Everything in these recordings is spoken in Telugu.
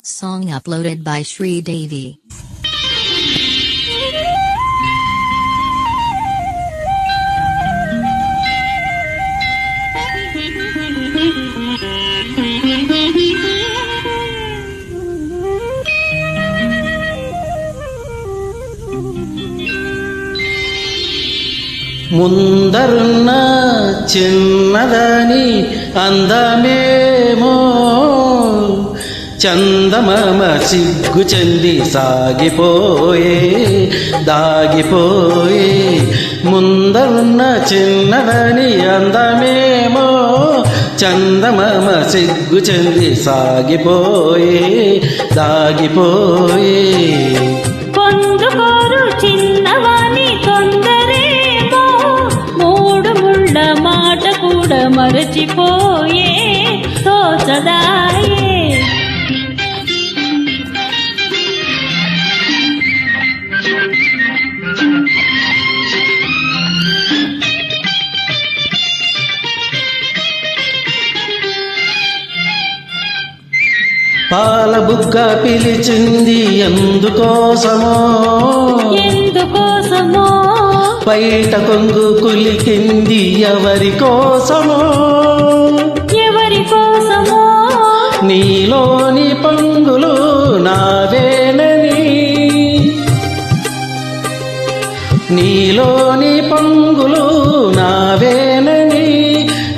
Song uploaded by Shri Devi. ముందరున్న చిన్నదని అందమేమో చందమామ సిగ్గు చెంది సాగిపోయే దాగిపోయే. ముందరున్న చిన్నదని అందమేమో చందమామ సిగ్గు చెంది సాగిపోయే దాగిపోయే. పొందుకోరు చిన్నవాణి తొందరేమో మూడు ముళ్ళ మాట కూడా మరచిపోయే తోచదాయే. పాల బుగ్గ పిలిచింది ఎందుకోసమో ఎందుకోసమో బయట కొంగు కులికింది ఎవరి కోసమో ఎవరి కోసమో నీలోని పంగులు నావేనని నీలోని పంగులు నావేనని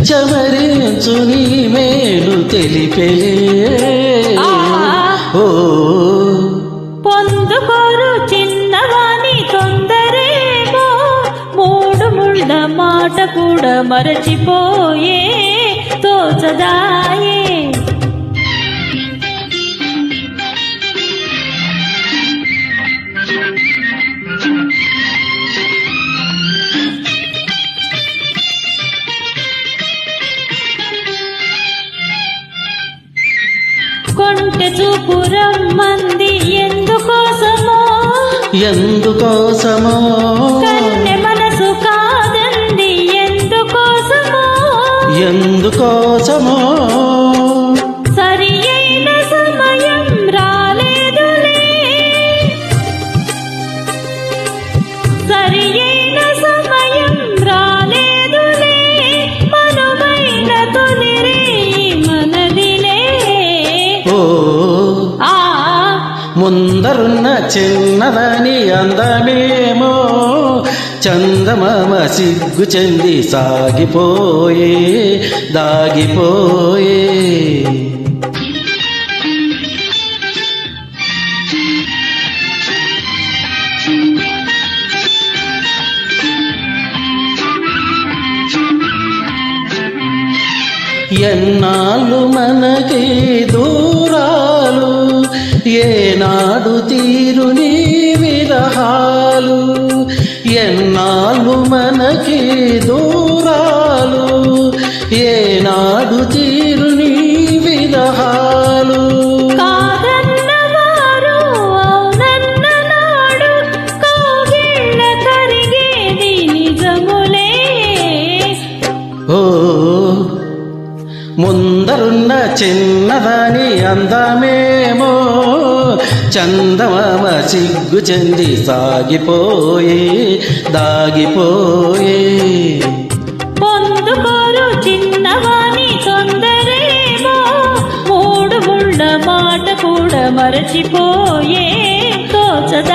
చమరించు నీ మేలు తెలిపే. ఓ పొందుకోరు చిన్నవాణి తొందరేమో మూడు ముళ్ళ మాట కూడా మరచిపోయే తోచదాయే. కొంటె చూపు రమ్మంది ఎందుకోసమో ఎందుకోసమో కన్నె మనసు కాదంది ఎందుకోసమో ఎందుకోసమో సరి అయిన సమయం రాలేదులే సరి అయిన సమయం రాలేదులే మనువైన తొలిరే మనదిలే. ఆ ముందరున్న చిన్నదని అందమేమో చందమామ సిగ్గు చెంది సాగిపోయే దాగిపోయే. ఎన్నాళ్ళు మనకి దూరాలు ఏనాడు తీరుని విరహాలు. ఎన్నాళ్ళు మనకి దూరాలు ఏనాడు తీరుని విరహాలు. కాదన్నవారు అవునన్న నాడు కౌగిళ్ళ కరిగేది నిజములే. ఓ ముందరున్న చిన్నదాని అందమేమో చందమామ సిగ్గు చెంది సాగిపోయే దాగిపోయే. పొందుకోరు చిన్నవాణి తొందరేమో మూడు ముళ్ళ మాట కూడా మరచిపోయే తోచదా.